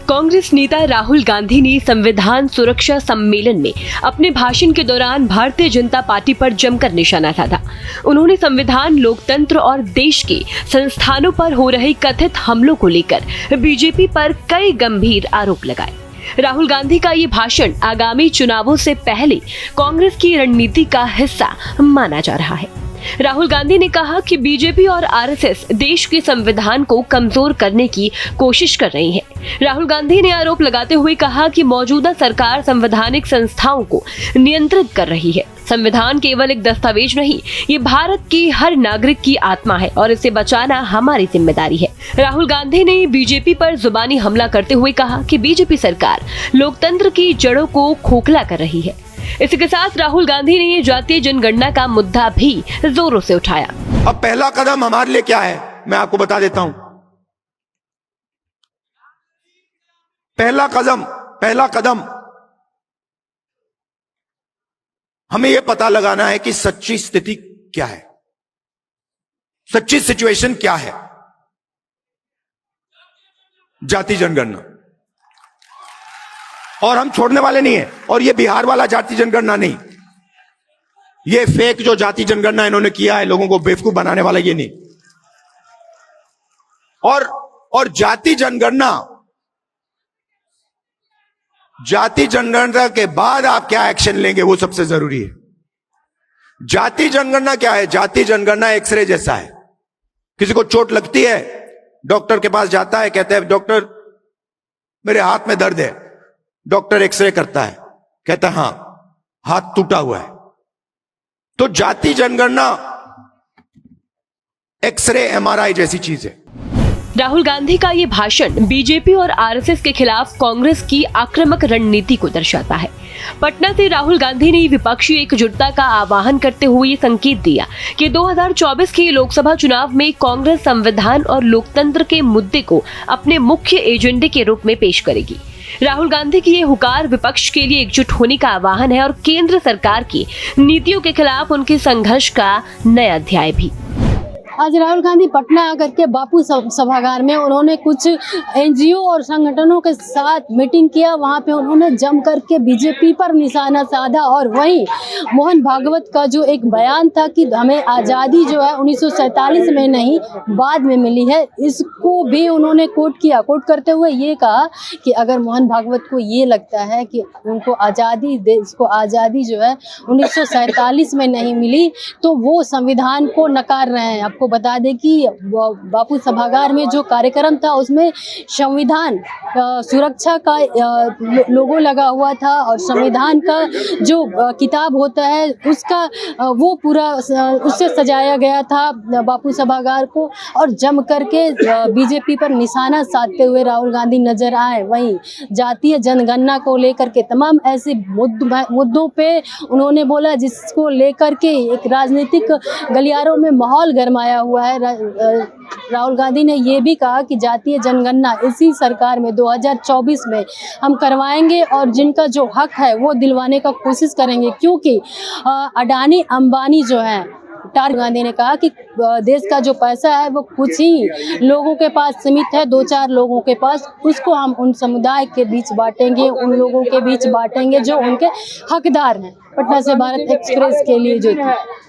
कांग्रेस नेता राहुल गांधी ने संविधान सुरक्षा सम्मेलन में अपने भाषण के दौरान भारतीय जनता पार्टी पर जमकर निशाना साधा। उन्होंने संविधान, लोकतंत्र और देश के संस्थानों पर हो रहे कथित हमलों को लेकर बीजेपी पर कई गंभीर आरोप लगाए। राहुल गांधी का ये भाषण आगामी चुनावों से पहले कांग्रेस की रणनीति का हिस्सा माना जा रहा है। राहुल गांधी ने कहा कि बीजेपी और आरएसएस देश के संविधान को कमजोर करने की कोशिश कर रही है। राहुल गांधी ने आरोप लगाते हुए कहा कि मौजूदा सरकार संवैधानिक संस्थाओं को नियंत्रित कर रही है। संविधान केवल एक दस्तावेज नहीं, ये भारत के हर नागरिक की आत्मा है और इसे बचाना हमारी जिम्मेदारी है। राहुल गांधी ने बीजेपी पर जुबानी हमला करते हुए कहा कि बीजेपी सरकार लोकतंत्र की जड़ों को खोखला कर रही है। इसी के साथ राहुल गांधी ने जातीय जनगणना का मुद्दा भी जोरों से उठाया। अब पहला कदम हमारे लिए क्या है, मैं आपको बता देता हूं। पहला कदम हमें यह पता लगाना है कि सच्ची स्थिति क्या है, सच्ची सिचुएशन क्या है। जाति जनगणना, और हम छोड़ने वाले नहीं है। और ये बिहार वाला जाति जनगणना नहीं, ये फेक जो जाति जनगणना इन्होंने किया है, लोगों को बेवकूफ बनाने वाला, ये नहीं। और जाति जनगणना के बाद आप क्या एक्शन लेंगे, वो सबसे जरूरी है। जाति जनगणना क्या है? जाति जनगणना एक्सरे जैसा है। किसी को चोट लगती है, डॉक्टर के पास जाता है, कहता है डॉक्टर मेरे हाथ में दर्द है। डॉक्टर एक्सरे करता है, कहता है हां हाथ टूटा हुआ है। तो जाति जनगणना एक्सरे एमआरआई जैसी चीज है। राहुल गांधी का ये भाषण बीजेपी और आरएसएस के खिलाफ कांग्रेस की आक्रामक रणनीति को दर्शाता है। पटना से राहुल गांधी ने विपक्षी एकजुटता का आह्वान करते हुए संकेत दिया कि 2024 के लोकसभा चुनाव में कांग्रेस संविधान और लोकतंत्र के मुद्दे को अपने मुख्य एजेंडे के रूप में पेश करेगी। राहुल गांधी की ये हुकार विपक्ष के लिए एकजुट होने का आह्वान है और केंद्र सरकार की नीतियों के खिलाफ उनके संघर्ष का नया अध्याय भी। आज राहुल गांधी पटना आकर के बापू सभागार में उन्होंने कुछ एनजीओ और संगठनों के साथ मीटिंग किया। वहां पे उन्होंने जम करके बीजेपी पर निशाना साधा और वहीं मोहन भागवत का जो एक बयान था कि हमें आज़ादी जो है 1947 में नहीं बाद में मिली है, इसको भी उन्होंने कोट किया। कोट करते हुए ये कहा कि अगर मोहन भागवत को ये लगता है कि उनको आज़ादी, देश को आज़ादी जो है 1947 में नहीं मिली, तो वो संविधान को नकार रहे हैं। आपको बता दें कि बापू सभागार में जो कार्यक्रम था उसमें संविधान सुरक्षा का लोगो लगा हुआ था और संविधान का जो किताब होता है उसका वो पूरा उससे सजाया गया था बापू सभागार को। और जम करके बीजेपी पर निशाना साधते हुए राहुल गांधी नजर आए। वहीं जातीय जनगणना को लेकर के तमाम ऐसे मुद्दों पे उन्होंने बोला जिसको लेकर के एक राजनीतिक गलियारों में माहौल गरमाया हुआ है। राहुल गांधी ने यह भी कहा कि जातीय जनगणना इसी सरकार में 2024 में हम करवाएंगे और जिनका जो हक है वो दिलवाने का कोशिश करेंगे, क्योंकि अडानी अंबानी जो है, राहुल गांधी ने कहा कि देश का जो पैसा है वो कुछ ही लोगों के पास सीमित है, 2-4 लोगों के पास, उसको हम उन समुदाय के बीच बांटेंगे, उन लोगों के बीच बांटेंगे जो उनके हकदार हैं। पटना से भारत एक्सप्रेस के लिए जो थी।